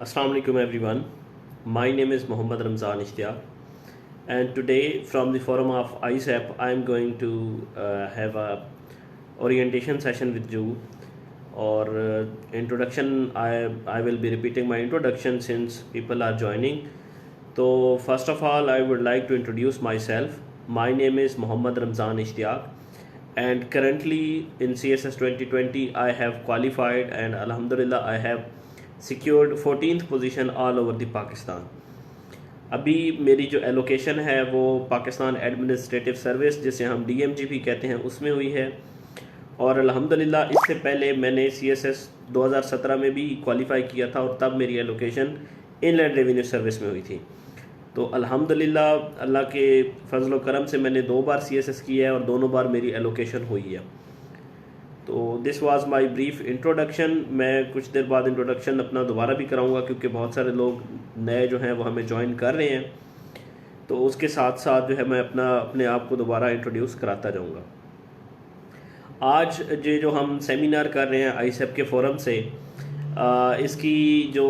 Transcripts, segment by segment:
Assalamu alaikum everyone. My name is Muhammad Ramzan Ishtiyaq, and today from the forum of ISAP I am going to have a orientation session with you or introduction. I will be repeating my introduction since people are joining. So first of all I would like to introduce myself. My name is Muhammad Ramzan Ishtiyaq, and currently in CSS 2020 I have qualified and alhamdulillah I have secured 14th position all over the Pakistan. अभी मेरी जो allocation है वो Pakistan administrative service, जिसे हम DMGP कहते हैं, उसमें हुई है। और अल्हम्दुलिल्लाह इससे पहले मैंने CSS 2017 में भी क्वालिफाई किया था और तब मेरी एलोकेशन इनलैंड रेवेन्यू सर्विस में हुई थी। तो अल्हम्दुलिल्लाह अल्लाह के फजल करम से मैंने 2 बार CSS किया है और दोनों बार मेरी एलोकेशन हुई है। तो this was my brief introduction. मैं कुछ देर बाद इंट्रोडक्शन अपना दोबारा भी कराऊंगा क्योंकि बहुत सारे लोग नए जो हैं वो हमें ज्वाइन कर रहे हैं, तो उसके साथ साथ जो है मैं अपने आप को दोबारा इंट्रोड्यूस कराता जाऊंगा। आज जो हम सेमिनार कर रहे हैं ISAP के फोरम से, इसकी जो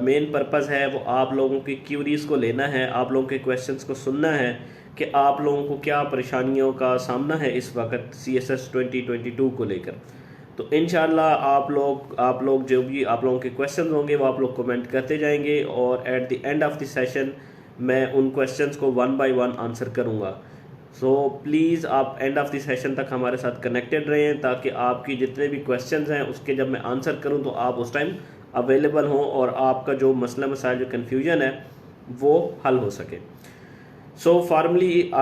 मेन पर्पज़ है वो आप लोगों की क्यूरीज़ को लेना है, आप लोगों के क्वेश्चंस को सुनना है कि आप लोगों को क्या परेशानियों का सामना है इस वक्त CSS 2022 को लेकर। तो इंशाल्लाह आप लोग जो भी आप लोगों के क्वेश्चंस होंगे वो आप लोग कमेंट करते जाएंगे और at the end of the session मैं उन क्वेश्चंस को 1 बाय 1 आंसर करूंगा। सो प्लीज़ आप एंड ऑफ द सेशन तक हमारे साथ कनेक्टेड रहें ताकि आपकी जितने भी क्वेश्चंस हैं उसके जब मैं आंसर करूँ तो आप उस टाइम अवेलेबल हों और आपका जो मसला मसाइल जो कन्फ्यूजन है वो हल हो सके। So formally,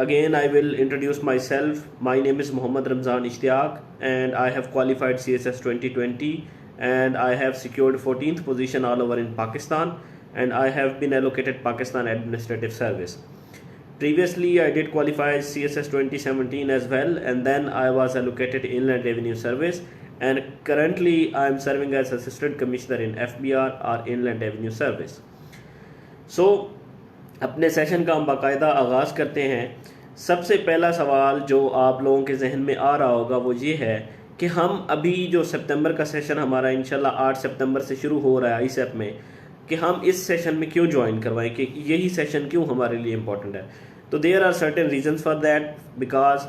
again I will introduce myself. My name is Muhammad Ramzan Ishtiyaq and I have qualified CSS 2020 and I have secured 14th position all over in Pakistan and I have been allocated Pakistan Administrative Service. Previously I did qualify CSS 2017 as well, and then I was allocated Inland Revenue Service, and currently I am serving as Assistant Commissioner in FBR or Inland Revenue Service. So अपने session का हम बाकायदा आगाज़ करते हैं। सबसे पहला सवाल जो आप लोगों के जहन में आ रहा होगा वो ये है कि हम अभी जो सितंबर का सेशन हमारा इंशाल्लाह 8 सितंबर से शुरू हो रहा है ISAP में, कि हम इस सेशन में क्यों ज्वाइन करवाएं, कि यही सेशन क्यों हमारे लिए इम्पोर्टेंट है। तो there are certain reasons for that. Because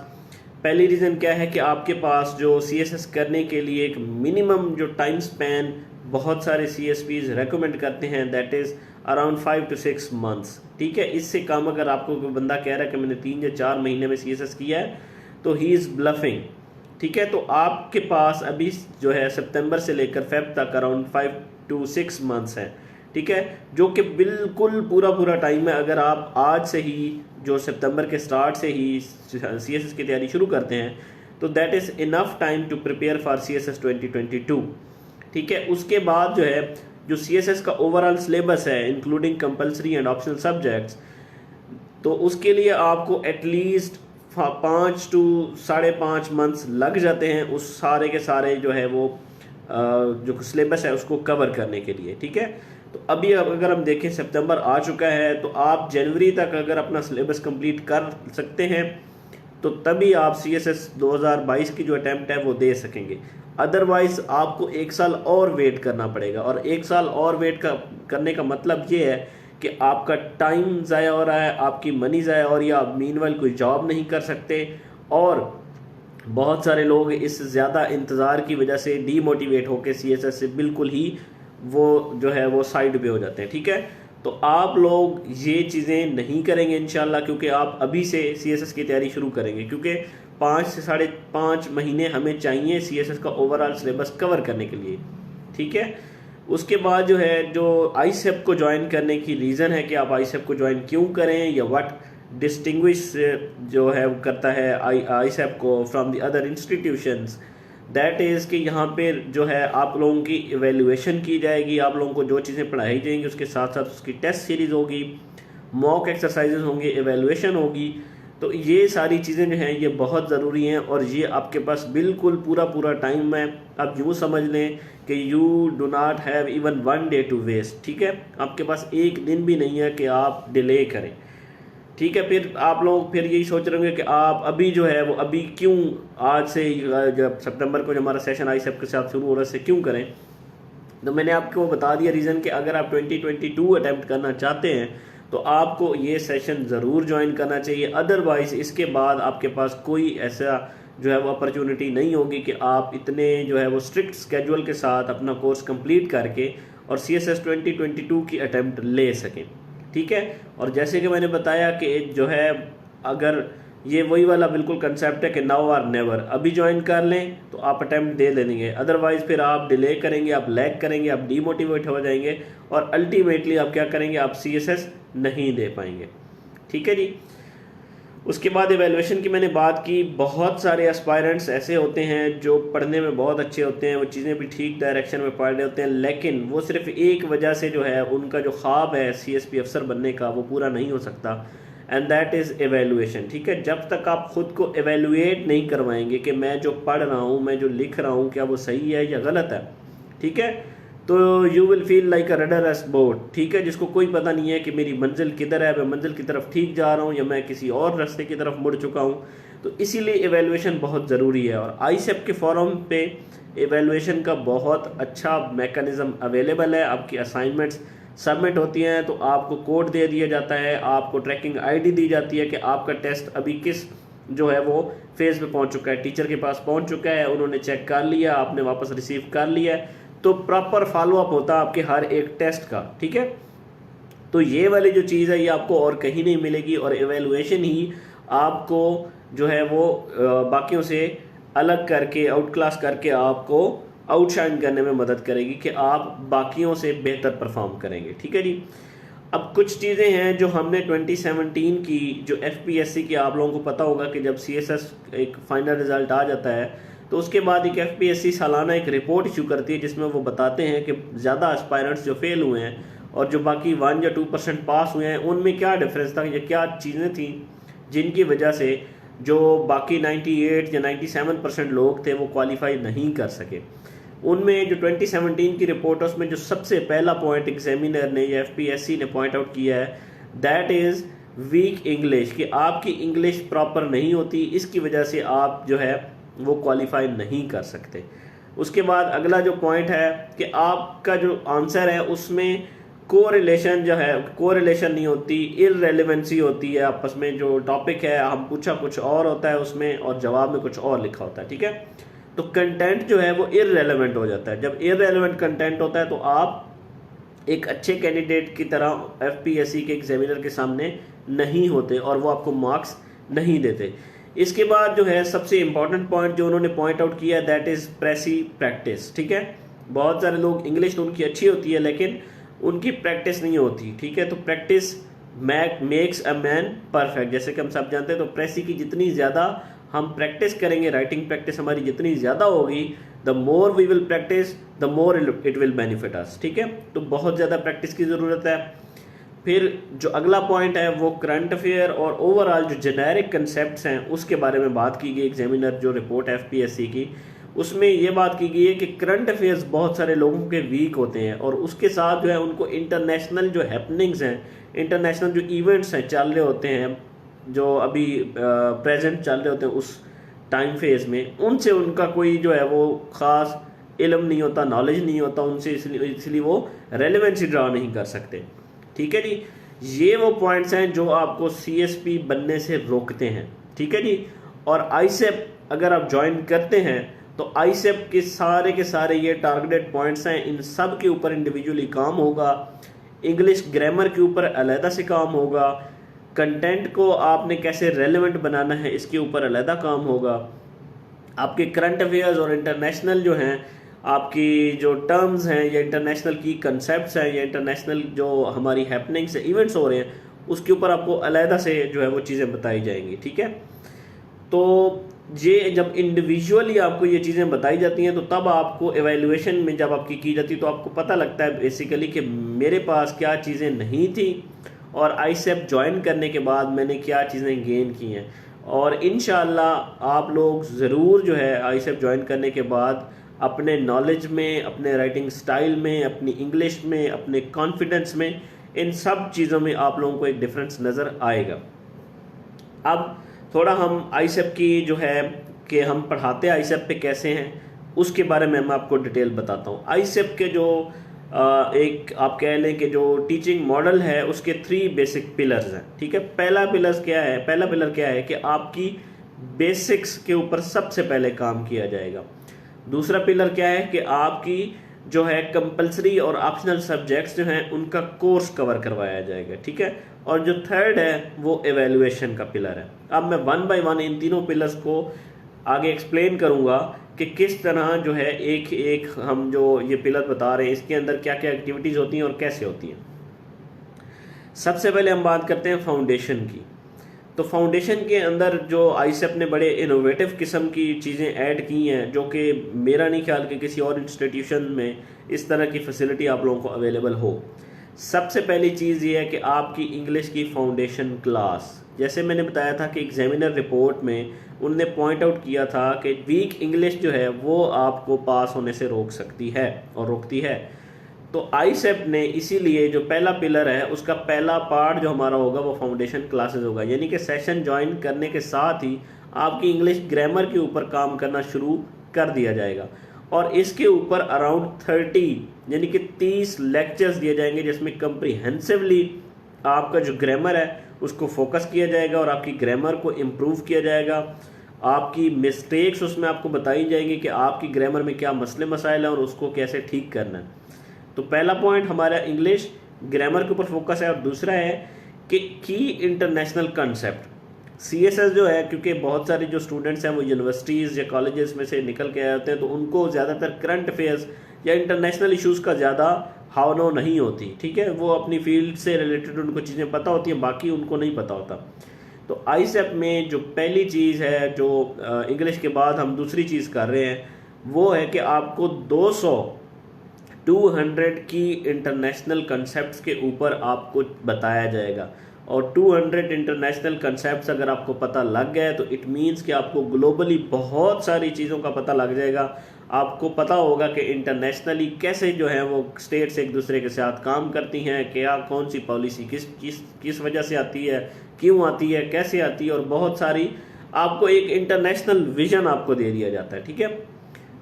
पहली रीज़न क्या है कि आपके पास जो CSS करने के लिए एक मिनिमम जो टाइम स्पैन बहुत सारे CSPs रेकमेंड करते हैं, that is around 5 to 6 months. ठीक है, इससे कम अगर आपको कोई बंदा कह रहा है कि मैंने 3 या 4 महीने में CSS किया है तो ही इज़ ब्लफिंग। ठीक है, तो आपके पास अभी जो है सितंबर से लेकर फेब तक अराउंड 5 to 6 मंथ्स हैं। ठीक है, जो कि बिल्कुल पूरा टाइम है। अगर आप आज से ही जो सितंबर के स्टार्ट से ही CSS की तैयारी शुरू करते हैं तो that is enough time to prepare for CSS 2022। ठीक है, उसके बाद जो है जो CSS का ओवरऑल सिलेबस है including compulsory and optional subjects, तो उसके लिए आपको एटलीस्ट 5 to 5.5 मंथ्स लग जाते हैं उस सारे के सारे जो है वो जो सिलेबस है उसको कवर करने के लिए। ठीक है, तो अभी अगर हम देखें सितंबर आ चुका है तो आप जनवरी तक अगर अपना सिलेबस कंप्लीट कर सकते हैं तो तभी आप CSS 2022 की जो अटैम्प्ट है वो दे सकेंगे। अदरवाइज आपको 1 साल और वेट करना पड़ेगा, और 1 साल और वेट करने का मतलब ये है कि आपका टाइम ज़ाया हो रहा है, आपकी मनी ज़ाया हो रही है, आप मीनवाइल कोई जॉब नहीं कर सकते, और बहुत सारे लोग इस ज़्यादा इंतज़ार की वजह से डीमोटिवेट होकर CSS से बिल्कुल ही वो जो है वो साइड पे हो जाते हैं। ठीक है, तो आप लोग ये चीज़ें नहीं करेंगे इंशाल्लाह, क्योंकि आप अभी से CSS की तैयारी शुरू करेंगे, क्योंकि 5 से 5.5 महीने हमें चाहिए CSS का ओवरऑल सिलेबस कवर करने के लिए। ठीक है, उसके बाद जो है जो ISAP को ज्वाइन करने की रीज़न है कि आप ISAP को ज्वाइन क्यों करें या व्हाट डिस्टिंग्विश जो है वो करता है ISAP को from the other institutions, that is कि यहाँ पे जो है आप लोगों की एवेल्युएशन की जाएगी, आप लोगों को जो चीज़ें पढ़ाई जाएंगी उसके साथ साथ उसकी टेस्ट सीरीज़ होगी, मॉक एक्सरसाइजेज होंगे, एवेल्युएशन होगी। तो ये सारी चीज़ें जो हैं ये बहुत ज़रूरी हैं और ये आपके पास बिल्कुल पूरा टाइम है। आप यूँ समझ लें कि you do not have even 1 day to waste. ठीक है, आपके पास एक दिन भी नहीं है कि आप डिले करें। ठीक है, फिर आप लोग फिर यही सोच रहे होंगे कि आप अभी जो है वो अभी क्यों आज से जब सितंबर को जो हमारा सेशन ISAP के साथ शुरू हो रहा है से क्यों करें। तो मैंने आपको बता दिया रीज़न कि अगर आप 2022 अटैम्प्ट करना चाहते हैं तो आपको ये सेशन ज़रूर ज्वाइन करना चाहिए। अदरवाइज़ इसके बाद आपके पास कोई ऐसा जो है वो अपॉर्चुनिटी नहीं होगी कि आप इतने जो है वो स्ट्रिक्ट स्केड्यूल के साथ अपना कोर्स कंप्लीट करके और CSS 2022 की अटैम्प्ट ले सकें। ठीक है, और जैसे कि मैंने बताया कि जो है अगर ये वही वाला बिल्कुल कंसेप्ट है कि नाउ और नेवर, अभी ज्वाइन कर लें तो आप अटैम्प्ट दे लेंगे, अदरवाइज फिर आप डिले करेंगे, आप लैग करेंगे, आप डीमोटिवेट हो जाएंगे और अल्टीमेटली आप क्या करेंगे, आप CSS नहीं दे पाएंगे। ठीक है जी। उसके बाद एवेल्युएशन की मैंने बात की। बहुत सारे एस्पायरेंट्स ऐसे होते हैं जो पढ़ने में बहुत अच्छे होते हैं, वो चीज़ें भी ठीक डायरेक्शन में पढ़ रहे होते हैं, लेकिन वो सिर्फ एक वजह से जो है उनका जो ख्वाब है CSP अफसर बनने का वो पूरा नहीं हो सकता, एंड दैट इज़ एवेल्युएशन। ठीक है, जब तक आप खुद को एवेल्युएट नहीं करवाएंगे कि मैं जो पढ़ रहा हूँ, मैं जो लिख रहा हूँ, क्या वो सही है या गलत है, ठीक है, तो you will feel like a rudderless boat. ठीक है, जिसको कोई पता नहीं है कि मेरी मंजिल किधर है, मैं मंजिल की तरफ ठीक जा रहा हूँ या मैं किसी और रास्ते की तरफ मुड़ चुका हूँ। तो इसीलिए एवेल्युएशन बहुत ज़रूरी है, और ISEP के फॉरम पे एवेल्युएशन का बहुत अच्छा मैकेनिज़्म अवेलेबल है। आपकी असाइनमेंट्स सबमिट होती हैं तो आपको कोड दे दिया जाता है, आपको ट्रैकिंग ID दी जाती है कि आपका टेस्ट अभी किस जो है वो फेज़ पे पहुंच चुका है, टीचर के पास पहुंच चुका है, उन्होंने चेक कर लिया, आपने वापस रिसीव कर लिया है, तो प्रॉपर फॉलोअप होता है आपके हर एक टेस्ट का। ठीक है, तो ये वाली जो चीज़ है ये आपको और कहीं नहीं मिलेगी, और एवेल्युएशन ही आपको जो है वो बाकियों से अलग करके, आउट क्लास करके आपको आउटशाइन करने में मदद करेगी कि आप बाकियों से बेहतर परफॉर्म करेंगे। ठीक है जी। अब कुछ चीज़ें हैं जो हमने 2017 की जो FPSC की, आप लोगों को पता होगा कि जब CSS एक फाइनल रिजल्ट आ जाता है तो उसके बाद एक FPSC सालाना एक रिपोर्ट इशू करती है जिसमें वो बताते हैं कि ज़्यादा एस्पायरेंट्स जो फेल हुए हैं और जो बाकी 1 या 2% पास हुए हैं उनमें क्या डिफरेंस था, या क्या चीज़ें थी जिनकी वजह से जो बाकी 98 या 97% लोग थे वो क्वालिफाई नहीं कर सके। उनमें जो 2017 की रिपोर्ट है उसमें जो सबसे पहला पॉइंट एग्जामिनर ने या FPSC ने पॉइंट आउट किया है, दैट इज़ वीक इंग्लिश, कि आपकी इंग्लिश प्रॉपर नहीं होती, इसकी वजह से आप जो है वो क्वालिफाई नहीं कर सकते। उसके बाद अगला जो पॉइंट है कि आपका जो आंसर है उसमें कोरिलेशन जो है, कोरिलेशन नहीं होती, इररेलेवेंसी होती है आपस में। जो टॉपिक है हम पूछा कुछ और होता है उसमें और जवाब में कुछ और लिखा होता है। ठीक है, तो कंटेंट जो है वो इररेलेवेंट हो जाता है। जब इररेलेवेंट कंटेंट होता है तो आप एक अच्छे कैंडिडेट की तरह FPSC के एग्जामिनर के सामने नहीं होते और वो आपको मार्क्स नहीं देते। इसके बाद जो है सबसे इंपॉर्टेंट पॉइंट जो उन्होंने पॉइंट आउट किया, दैट इज़ प्रेसी प्रैक्टिस। ठीक है, बहुत सारे लोग इंग्लिश तो उनकी अच्छी होती है लेकिन उनकी प्रैक्टिस नहीं होती। ठीक है, तो practice makes a man perfect, जैसे कि हम सब जानते हैं। तो प्रेसी की जितनी ज़्यादा हम प्रैक्टिस करेंगे, राइटिंग प्रैक्टिस हमारी जितनी ज़्यादा होगी, the more we will practise the more it will benefit us. ठीक है, तो बहुत ज़्यादा प्रैक्टिस की ज़रूरत है। फिर जो अगला पॉइंट है वो करंट अफेयर और ओवरऑल जो जेनेरिक कंसेप्ट्स हैं उसके बारे में बात की गई। एग्जामिनर जो रिपोर्ट है FPSC की उसमें ये बात की गई है कि करंट अफेयर्स बहुत सारे लोगों के वीक होते हैं, और उसके साथ जो है उनको इंटरनेशनल जो हैपनिंग्स हैं, इंटरनेशनल जो इवेंट्स हैं चल रहे होते हैं, जो अभी प्रेजेंट चल रहे होते हैं उस टाइम फेज में, उनसे उनका कोई जो है वो ख़ास इल्म नहीं होता, नॉलेज नहीं होता उनसे, इसलिए वो रेलेवेंसी ड्रा नहीं कर सकते। ठीक है जी, ये वो पॉइंट्स हैं जो आपको CSP बनने से रोकते हैं। ठीक है जी, और ISEP अगर आप ज्वाइन करते हैं तो ISEP के सारे ये टारगेटेड पॉइंट्स हैं, इन सब के ऊपर इंडिविजुअली काम होगा। इंग्लिश ग्रामर के ऊपर अलहदा से काम होगा, कंटेंट को आपने कैसे रेलेवेंट बनाना है इसके ऊपर अलहदा काम होगा। आपके करंट अफेयर्स और इंटरनेशनल जो हैं, आपकी जो टर्म्स हैं या इंटरनेशनल की कंसेप्ट्स हैं या इंटरनेशनल जो हमारी हैपनिंग्स इवेंट्स हो रहे हैं उसके ऊपर आपको अलहदा से जो है वो चीज़ें बताई जाएंगी। ठीक है, तो ये जब इंडिविजुअली आपको ये चीज़ें बताई जाती हैं तो तब आपको एवेल्युएशन में जब आपकी की जाती है तो आपको पता लगता है बेसिकली कि मेरे पास क्या चीज़ें नहीं थी और ISEP ज्वाइन करने के बाद मैंने क्या चीज़ें गेन की हैं। और इंशाअल्लाह आप लोग ज़रूर जो है ISEP ज्वाइन करने के बाद अपने नॉलेज में, अपने राइटिंग स्टाइल में, अपनी इंग्लिश में, अपने कॉन्फिडेंस में, इन सब चीज़ों में आप लोगों को एक डिफरेंस नज़र आएगा। अब थोड़ा हम ISEP की जो है कि हम पढ़ाते ISEP पे कैसे हैं उसके बारे में मैं आपको डिटेल बताता हूँ। आईसेप के जो एक आप कह लें कि जो टीचिंग मॉडल है उसके 3 बेसिक पिलर्स हैं, ठीक है। पहला पिलर क्या है कि आपकी बेसिक्स के ऊपर सबसे पहले काम किया जाएगा। दूसरा पिलर क्या है कि आपकी जो है कंपलसरी और ऑप्शनल सब्जेक्ट्स जो हैं उनका कोर्स कवर करवाया जाएगा, ठीक है। और जो थर्ड है वो एवेल्युएशन का पिलर है। अब मैं 1 बाय 1 इन तीनों पिलर्स को आगे एक्सप्लेन करूंगा कि किस तरह जो है एक एक हम जो ये पिलर बता रहे हैं इसके अंदर क्या क्या एक्टिविटीज़ होती हैं और कैसे होती हैं। सबसे पहले हम बात करते हैं फाउंडेशन की। तो फाउंडेशन के अंदर जो आईसेप ने बड़े इनोवेटिव किस्म की चीज़ें ऐड की हैं, जो कि मेरा नहीं ख्याल कि किसी और इंस्टीट्यूशन में इस तरह की फैसिलिटी आप लोगों को अवेलेबल हो। सबसे पहली चीज़ ये है कि आपकी इंग्लिश की फाउंडेशन क्लास, जैसे मैंने बताया था कि एग्जामिनर रिपोर्ट में उनने पॉइंट आउट किया था कि वीक इंग्लिश जो है वो आपको पास होने से रोक सकती है और रोकती है। तो आईसेप ने इसीलिए जो पहला पिलर है उसका पहला पार्ट जो हमारा होगा वो फाउंडेशन क्लासेस होगा, यानी कि सेशन ज्वाइन करने के साथ ही आपकी इंग्लिश ग्रामर के ऊपर काम करना शुरू कर दिया जाएगा। और इसके ऊपर अराउंड 30 यानी कि 30 लेक्चर्स दिए जाएंगे, जिसमें कंप्रीहेंसिवली आपका जो ग्रामर है उसको फोकस किया जाएगा और आपकी ग्रामर को इम्प्रूव किया जाएगा। आपकी मिस्टेक्स उसमें आपको बताई जाएगी कि आपकी ग्रामर में क्या मसले मसाइल हैं और उसको कैसे ठीक करना है। तो पहला पॉइंट हमारा इंग्लिश ग्रामर के ऊपर फोकस है। और दूसरा है कि की इंटरनेशनल कंसेप्ट सीएसएस जो है, क्योंकि बहुत सारे जो स्टूडेंट्स हैं वो यूनिवर्सिटीज़ या कॉलेजेस में से निकल के आए होते हैं, तो उनको ज़्यादातर करंट अफेयर्स या इंटरनेशनल इश्यूज़ का ज़्यादा हाव नो नहीं होती, ठीक है। वो अपनी फील्ड से रिलेटेड उनको चीज़ें पता होती हैं, बाकी उनको नहीं पता होता। तो आईसेप में जो पहली चीज़ है जो इंग्लिश के बाद हम दूसरी चीज़ कर रहे हैं वो है कि आपको 200 की इंटरनेशनल कंसेप्ट्स के ऊपर आपको बताया जाएगा। और 200 इंटरनेशनल कंसेप्ट्स अगर आपको पता लग गया है तो इट मीन्स कि आपको ग्लोबली बहुत सारी चीज़ों का पता लग जाएगा। आपको पता होगा कि इंटरनेशनली कैसे जो है वो स्टेट्स एक दूसरे के साथ काम करती हैं, क्या कौन सी पॉलिसी किस वजह से आती है, क्यों आती है, कैसे आती है, और बहुत सारी आपको एक इंटरनेशनल विजन आपको दे दिया जाता है, ठीक है।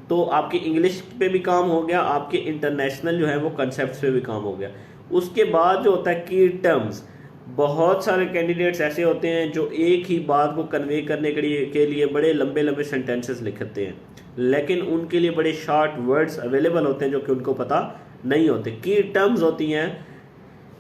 तो आपकी इंग्लिश पे भी काम हो गया, आपके इंटरनेशनल जो है वो कंसेप्ट पे भी काम हो गया। उसके बाद जो होता है की टर्म्स, बहुत सारे कैंडिडेट्स ऐसे होते हैं जो एक ही बात को कन्वे करने के लिए बड़े लंबे लंबे सेंटेंसेस लिखते हैं, लेकिन उनके लिए बड़े शॉर्ट वर्ड्स अवेलेबल होते हैं जो कि उनको पता नहीं होते। की टर्म्स होती हैं,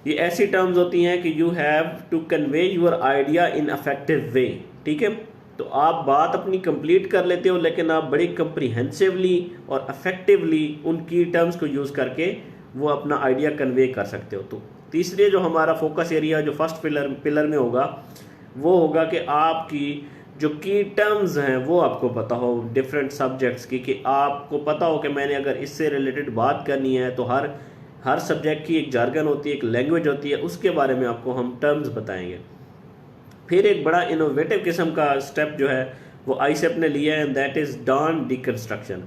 ये ऐसी टर्म्स होती हैं कि you have to convey your idea in affective way, ठीक है। तो आप बात अपनी कंप्लीट कर लेते हो, लेकिन आप बड़ी कंप्रीहेंसिवली और अफेक्टिवली उन की टर्म्स को यूज़ करके वो अपना आइडिया कन्वे कर सकते हो। तो तीसरे जो हमारा फोकस एरिया जो फर्स्ट पिलर में होगा वो होगा कि आपकी जो की टर्म्स हैं वो आपको पता हो डिफरेंट सब्जेक्ट्स की, कि आपको पता हो कि मैंने अगर इससे रिलेटेड बात करनी है तो हर सब्जेक्ट की एक जार्गन होती है, एक लैंग्वेज होती है, उसके बारे में आपको हम टर्म्स बताएंगे। फिर एक बड़ा इनोवेटिव किस्म का स्टेप जो है वो आईसेप ने लिया है, and that is Dawn deconstruction.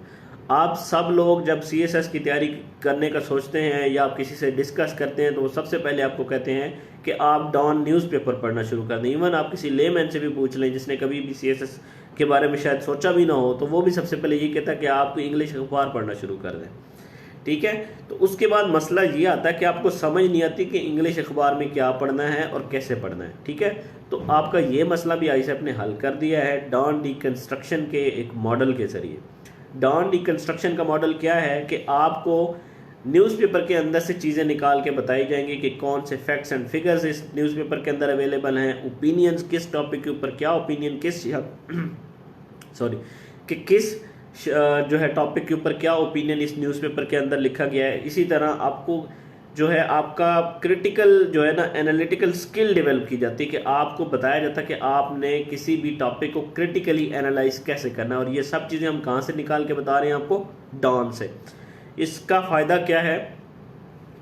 आप सब लोग जब सीएसएस की तैयारी करने का सोचते हैं या आप किसी से डिस्कस करते हैं तो वो सबसे पहले आपको कहते हैं कि आप डॉन न्यूज़पेपर पढ़ना शुरू कर दें। इवन आप किसी लेमैन से भी पूछ लें जिसने कभी भी सीएसएस के बारे में शायद सोचा भी ना हो, तो वो भी सबसे पहले ये कहता है कि आप इंग्लिश अखबार पढ़ना शुरू कर दें, ठीक है। तो उसके बाद मसला ये आता है कि आपको समझ नहीं आती कि इंग्लिश अखबार में क्या पढ़ना है और कैसे पढ़ना है, ठीक है। तो आपका ये मसला भी आईसेप ने हल कर दिया है डॉन डिकंस्ट्रक्शन के एक मॉडल के जरिए। डॉन डिकंस्ट्रक्शन का मॉडल क्या है कि आपको न्यूज़पेपर के अंदर से चीज़ें निकाल के बताई जाएंगी कि कौन से फैक्ट्स एंड फिगर्स इस न्यूज़पेपर के अंदर अवेलेबल हैं, ओपिनियंस किस टॉपिक के ऊपर क्या ओपिनियन किस जो है टॉपिक के ऊपर क्या ओपिनियन इस न्यूज़पेपर के अंदर लिखा गया है। इसी तरह आपको जो है आपका क्रिटिकल जो है ना एनालिटिकल स्किल डेवलप की जाती है कि आपको बताया जाता है कि आपने किसी भी टॉपिक को क्रिटिकली एनालाइज कैसे करना है। और ये सब चीज़ें हम कहाँ से निकाल के बता रहे हैं आपको, डॉन से। इसका फ़ायदा क्या है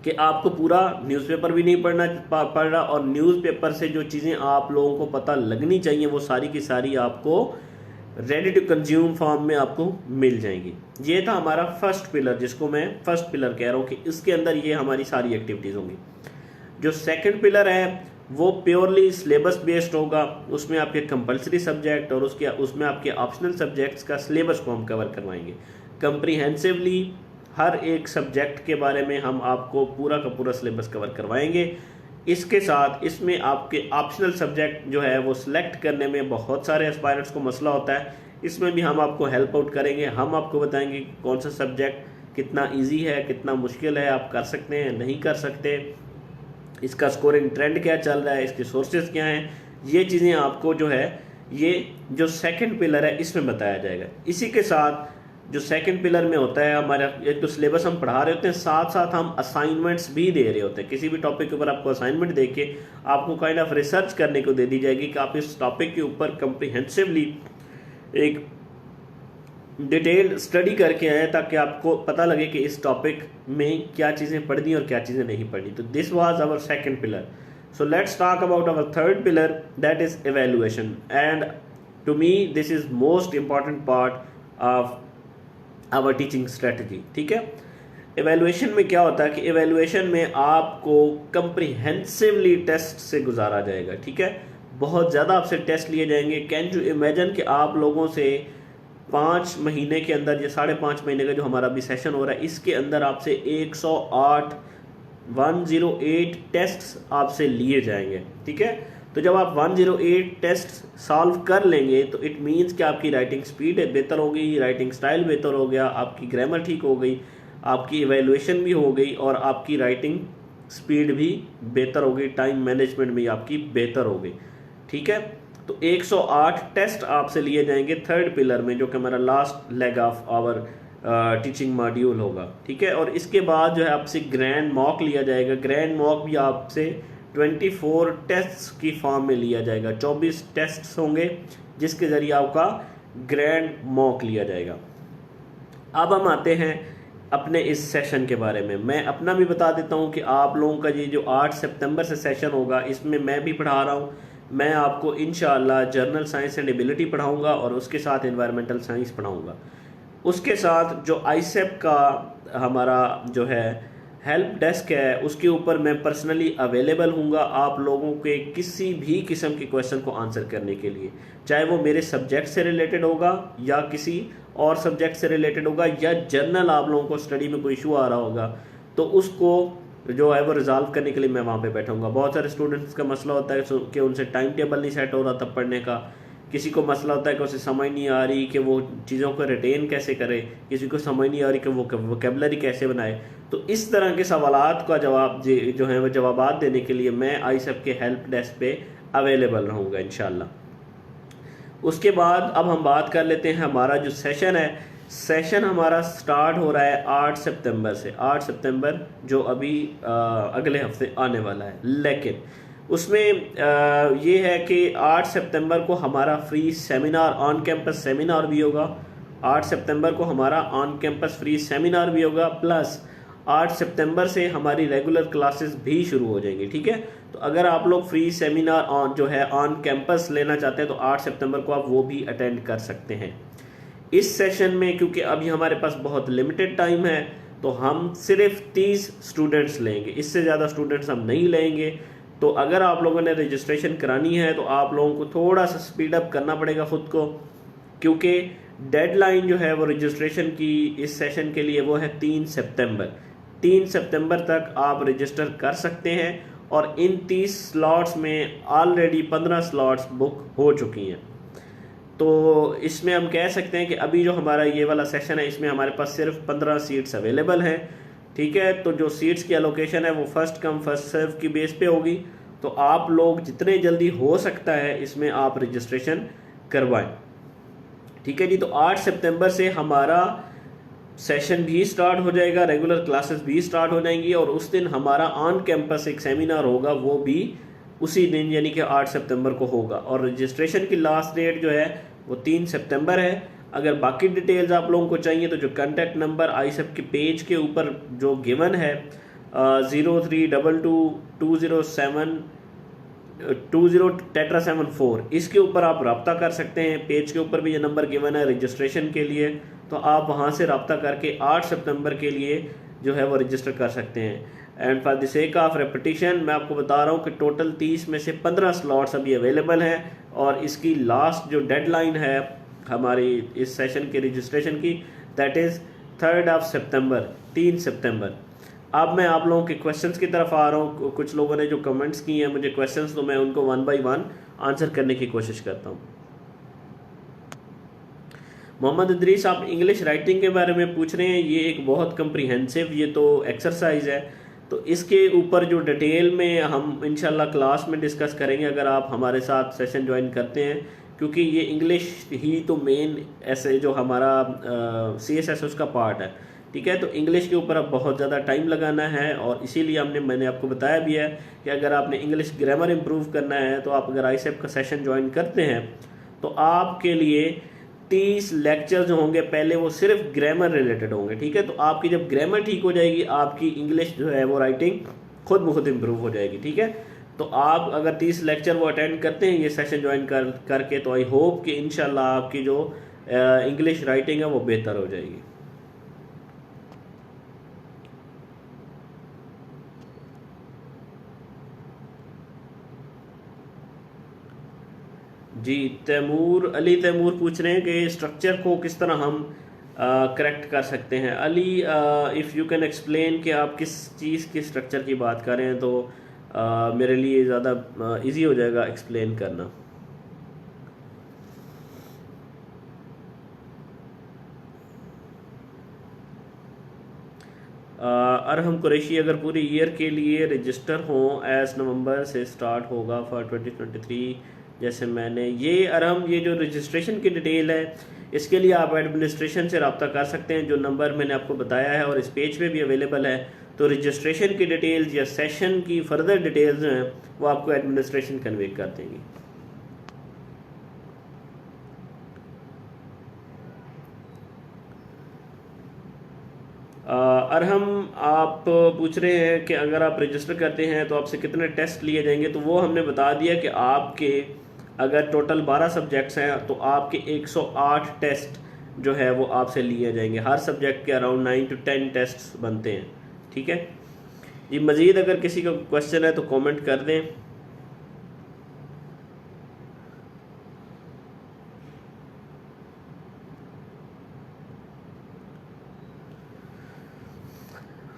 कि आपको पूरा न्यूज़पेपर भी नहीं पढ़ रहा और न्यूज़पेपर से जो चीज़ें आप लोगों को पता लगनी चाहिए वो सारी की सारी आपको रेडी टू कंज्यूम फॉर्म में आपको मिल जाएंगी। ये था हमारा फर्स्ट पिलर, जिसको मैं फर्स्ट पिलर कह रहा हूँ कि इसके अंदर ये हमारी सारी एक्टिविटीज़ होंगी। जो सेकंड पिलर है वो प्योरली सिलेबस बेस्ड होगा, उसमें आपके कंपलसरी सब्जेक्ट और उसमें आपके ऑप्शनल सब्जेक्ट्स का सिलेबस को हम कवर करवाएंगे। कंप्रीहेंसिवली हर एक सब्जेक्ट के बारे में हम आपको पूरा का पूरा सिलेबस कवर करवाएंगे। इसके साथ इसमें आपके ऑप्शनल सब्जेक्ट जो है वो सिलेक्ट करने में बहुत सारे एस्पायरेंट्स को मसला होता है, इसमें भी हम आपको हेल्प आउट करेंगे। हम आपको बताएंगे कौन सा सब्जेक्ट कितना इजी है, कितना मुश्किल है, आप कर सकते हैं नहीं कर सकते, इसका स्कोरिंग ट्रेंड क्या चल रहा है, इसके सोर्सेज क्या हैं, ये चीज़ें आपको जो है ये जो सेकंड पिलर है इसमें बताया जाएगा। इसी के साथ जो सेकंड पिलर में होता है हमारा एक तो सिलेबस हम पढ़ा रहे होते हैं, साथ साथ हम असाइनमेंट्स भी दे रहे होते हैं। किसी भी टॉपिक के ऊपर आपको असाइनमेंट दे के आपको काइंड ऑफ रिसर्च करने को दे दी जाएगी कि आप इस टॉपिक के ऊपर कंप्रीहेंसिवली एक डिटेल्ड स्टडी करके आए ताकि आपको पता लगे कि इस टॉपिक में क्या चीज़ें पढ़नी और क्या चीज़ें नहीं पढ़नी। तो this was our second pillar. So let's talk about our third pillar, that is evaluation, and to me this is most important part of our teaching strategy। ठीक है, evaluation में क्या होता है कि evaluation में आपको comprehensively टेस्ट से गुजारा जाएगा। ठीक है, बहुत ज़्यादा आपसे टेस्ट लिए जाएंगे। कैन यू इमेजिन कि आप लोगों से 5 महीने के अंदर या 5.5 महीने का जो हमारा अभी सेशन हो रहा है इसके अंदर आपसे 108 टेस्ट्स आपसे लिए जाएंगे। ठीक है, तो जब आप 108 टेस्ट सॉल्व कर लेंगे तो इट मींस कि आपकी राइटिंग स्पीड बेहतर हो गई, राइटिंग स्टाइल बेहतर हो गया, आपकी ग्रामर ठीक हो गई, आपकी इवैल्यूएशन भी हो गई और आपकी राइटिंग स्पीड भी बेहतर हो गई, टाइम मैनेजमेंट भी आपकी बेहतर हो गई। ठीक है, तो 108 टेस्ट आपसे लिए जाएंगे थर्ड पिलर में, जो कि हमारा last leg of our teaching module होगा। ठीक है, और इसके बाद जो है आपसे ग्रैंड मॉक लिया जाएगा। ग्रैंड मॉक भी आपसे 24 टेस्ट्स की फॉर्म में लिया जाएगा। 24 टेस्ट्स होंगे जिसके ज़रिए आपका ग्रैंड मॉक लिया जाएगा। अब हम आते हैं अपने इस सेशन के बारे में। मैं अपना भी बता देता हूं कि आप लोगों का ये जो 8 सितंबर से सेशन होगा इसमें मैं भी पढ़ा रहा हूं। मैं आपको इंशाअल्लाह जर्नल साइंस एंड एबिलिटी पढ़ाऊँगा और उसके साथ एनवायरमेंटल साइंस पढ़ाऊँगा। उसके साथ जो आईसेप का हमारा जो है हेल्प डेस्क है उसके ऊपर मैं पर्सनली अवेलेबल हूँगा आप लोगों के किसी भी किस्म के क्वेश्चन को आंसर करने के लिए, चाहे वो मेरे सब्जेक्ट से रिलेटेड होगा या किसी और सब्जेक्ट से रिलेटेड होगा या जर्नल आप लोगों को स्टडी में कोई इशू आ रहा होगा तो उसको जो है वो रिजॉल्व करने के लिए मैं वहाँ पे बैठूंगा। बहुत सारे स्टूडेंट्स का मसला होता है कि उनसे टाइम टेबल नहीं सेट हो रहा था पढ़ने का, किसी को मसला होता है कि उसे समझ नहीं आ रही कि वो चीज़ों को रिटेन कैसे करे, किसी को समझ नहीं आ रही कि वो वोकेबलरी कैसे बनाए। तो इस तरह के सवालात का जवाब जो है वो जवाबात देने के लिए मैं आईसेप के हेल्प डेस्क पे अवेलेबल रहूँगा इंशाल्लाह। उसके बाद अब हम बात कर लेते हैं हमारा जो सेशन है। सेशन हमारा स्टार्ट हो रहा है 8 सितंबर से। 8 सितंबर जो अभी अगले हफ्ते आने वाला है, लेकिन उसमें ये है कि 8 सितंबर को हमारा free seminar on campus seminar भी होगा। 8 सितंबर को हमारा ऑन कैंपस फ्री सेमिनार भी होगा, प्लस 8 सितंबर से हमारी रेगुलर क्लासेस भी शुरू हो जाएंगी। ठीक है, तो अगर आप लोग फ्री सेमिनार ऑन जो है ऑन कैंपस लेना चाहते हैं तो 8 सितंबर को आप वो भी अटेंड कर सकते हैं। इस सेशन में क्योंकि अभी हमारे पास बहुत लिमिटेड टाइम है तो हम सिर्फ 30 स्टूडेंट्स लेंगे, इससे ज़्यादा स्टूडेंट्स हम नहीं लेंगे। तो अगर आप लोगों ने रजिस्ट्रेशन करानी है तो आप लोगों को थोड़ा सा स्पीड अप करना पड़ेगा ख़ुद को, क्योंकि डेडलाइन जो है वो रजिस्ट्रेशन की इस सेशन के लिए वो है 3 सितंबर। 3 सितंबर तक आप रजिस्टर कर सकते हैं और इन 30 स्लॉट्स में ऑलरेडी 15 स्लॉट्स बुक हो चुकी हैं। तो इसमें हम कह सकते हैं कि अभी जो हमारा ये वाला सेशन है इसमें हमारे पास सिर्फ 15 सीट्स अवेलेबल हैं। ठीक है, तो जो सीट्स की एलोकेशन है वो फर्स्ट कम फर्स्ट सर्व की बेस पे होगी। तो आप लोग जितने जल्दी हो सकता है इसमें आप रजिस्ट्रेशन करवाएं। ठीक है जी, तो 8 सितंबर से हमारा सेशन भी स्टार्ट हो जाएगा, रेगुलर क्लासेस भी स्टार्ट हो जाएंगी और उस दिन हमारा ऑन कैंपस एक सेमिनार होगा, वो भी उसी दिन यानी कि 8 सितंबर को होगा। और रजिस्ट्रेशन की लास्ट डेट जो है वो 3 सितंबर है। अगर बाकी डिटेल्स आप लोगों को चाहिए तो जो कॉन्टैक्ट नंबर आईसेप के पेज के ऊपर जो गिवन है 03222072 इसके ऊपर आप रब्ता कर सकते हैं। पेज के ऊपर भी ये नंबर गिवन है रजिस्ट्रेशन के लिए, तो आप वहाँ से रब्ता करके 8 सितंबर के लिए जो है वो रजिस्टर कर सकते हैं। And for the sake of repetition मैं आपको बता रहा हूँ कि टोटल 30 में से 15 स्लॉट्स अभी अवेलेबल हैं और इसकी लास्ट जो डेडलाइन है हमारी इस सेशन के रजिस्ट्रेशन की दैट इज़ 3 सितंबर, 3 सितंबर। अब मैं आप लोगों के क्वेश्चंस की तरफ आ रहा हूँ। कुछ लोगों ने जो कमेंट्स किए हैं मुझे क्वेश्चंस, तो मैं उनको 1 बाय 1 आंसर करने की कोशिश करता हूँ। मोहम्मद इदरीस, आप इंग्लिश राइटिंग के बारे में पूछ रहे हैं। ये एक बहुत कम्प्रीहेंसिव ये तो एक्सरसाइज है, तो इसके ऊपर जो डिटेल में हम इंशाल्लाह क्लास में डिस्कस करेंगे अगर आप हमारे साथ सेशन ज्वाइन करते हैं, क्योंकि ये इंग्लिश ही तो मेन ऐसे जो हमारा CSS उसका पार्ट है। ठीक है, तो इंग्लिश के ऊपर अब बहुत ज़्यादा टाइम लगाना है, और इसीलिए मैंने आपको बताया भी है कि अगर आपने इंग्लिश ग्रामर इम्प्रूव करना है तो आप अगर ISEP का सेशन ज्वाइन करते हैं तो आपके लिए 30 लेक्चर जो होंगे पहले वो सिर्फ ग्रामर रिलेटेड होंगे। ठीक है, तो आपकी जब ग्रामर ठीक हो जाएगी आपकी इंग्लिश जो है वो राइटिंग खुद ब खुद इम्प्रूव हो जाएगी। ठीक है, तो आप अगर 30 लेक्चर वो अटेंड करते हैं ये सेशन ज्वाइन करके, तो आई होप कि इंशाल्लाह आपकी जो इंग्लिश राइटिंग है वो बेहतर हो जाएगी। जी, तैमूर पूछ रहे हैं कि स्ट्रक्चर को किस तरह हम करेक्ट कर सकते हैं। Ali, if you can explain कि आप किस चीज़ के स्ट्रक्चर की बात कर रहे हैं, तो मेरे लिए ज़्यादा इजी हो जाएगा एक्सप्लेन करना। अरहम कुरैशी, अगर पूरी ईयर के लिए रजिस्टर हों एज नवंबर से स्टार्ट होगा फॉर 2023, जैसे मैंने ये अरहम ये जो रजिस्ट्रेशन की डिटेल है इसके लिए आप एडमिनिस्ट्रेशन से रब्ता कर सकते हैं, जो नंबर मैंने आपको बताया है और इस पेज पे भी अवेलेबल है। तो रजिस्ट्रेशन की डिटेल्स या सेशन की फर्दर डिटेल्स जो हैं वो आपको एडमिनिस्ट्रेशन कन्वे कर देंगी। अरहम, आप पूछ रहे हैं कि अगर आप रजिस्टर करते हैं तो आपसे कितने टेस्ट लिए जाएंगे, तो वो हमने बता दिया कि आपके अगर टोटल 12 सब्जेक्ट्स हैं तो आपके 108 टेस्ट जो है वो आपसे लिए जाएंगे। हर सब्जेक्ट के अराउंड 9 to 10 टेस्ट बनते हैं। ठीक है जी, मज़ीद अगर किसी का क्वेश्चन है तो कमेंट कर दें।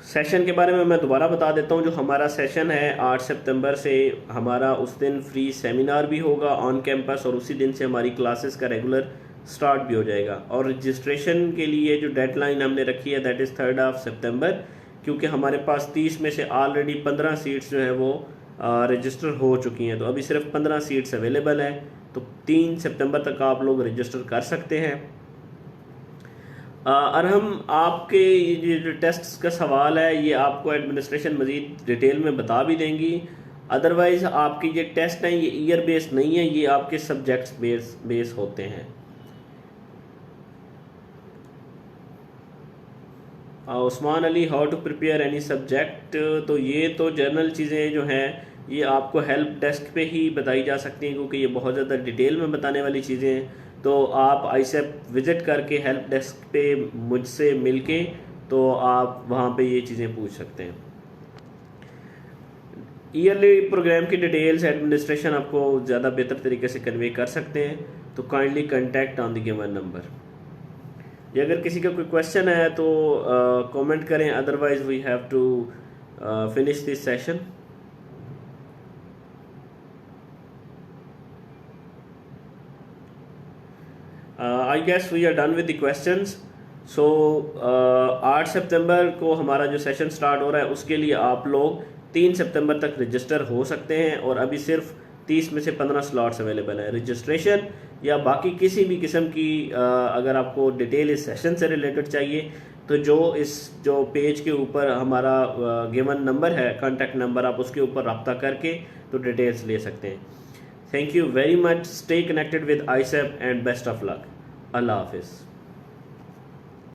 सेशन के बारे में मैं दोबारा बता देता हूँ। जो हमारा सेशन है 8 सितंबर से हमारा उस दिन फ्री सेमिनार भी होगा ऑन कैंपस, और उसी दिन से हमारी क्लासेस का रेगुलर स्टार्ट भी हो जाएगा। और रजिस्ट्रेशन के लिए जो डेडलाइन हमने रखी है दैट इज़ 3 सितंबर, क्योंकि हमारे पास 30 में से ऑलरेडी 15 सीट्स जो है वो रजिस्टर हो चुकी हैं, तो अभी सिर्फ 15 सीट्स अवेलेबल हैं। तो 3 सितंबर तक आप लोग रजिस्टर कर सकते हैं। अरहम, आपके ये जो टेस्ट का सवाल है ये आपको एडमिनिस्ट्रेशन मज़ीद डिटेल में बता भी देंगी। अदरवाइज़ आपके ये टेस्ट हैं ये ईयर बेस्ड नहीं है, ये आपके सब्जेक्ट्स बेस होते हैं। Usman Ali, how to prepare any subject, तो ये तो जनरल चीज़ें जो हैं ये आपको हेल्प डेस्क पे ही बताई जा सकती हैं, क्योंकि ये बहुत ज़्यादा डिटेल में बताने वाली चीज़ें हैं। तो आप ISEP विज़िट करके हेल्प डेस्क पे मुझसे मिलके तो आप वहाँ पे ये चीज़ें पूछ सकते हैं। ईयरली प्रोग्राम की डिटेल्स एडमिनिस्ट्रेशन आपको ज़्यादा बेहतर तरीके से कन्वे कर सकते हैं, तो kindly contact on the given number. ये अगर किसी का कोई क्वेश्चन है तो कमेंट करें, otherwise we have to finish this session. I guess we are done with the questions. So 8 सितंबर को हमारा जो सेशन स्टार्ट हो रहा है उसके लिए आप लोग 3 सितंबर तक रजिस्टर हो सकते हैं, और अभी सिर्फ 30 में से 15 स्लॉट्स अवेलेबल है। रजिस्ट्रेशन या बाकी किसी भी किस्म की अगर आपको डिटेल इस सेशन से रिलेटेड चाहिए तो जो पेज के ऊपर हमारा गिवन नंबर है, कॉन्टैक्ट नंबर, आप उसके ऊपर रब्ता करके तो डिटेल्स ले सकते हैं। Thank you very much, stay connected with ISEP and best of luck. अल्लाह हाफिज़।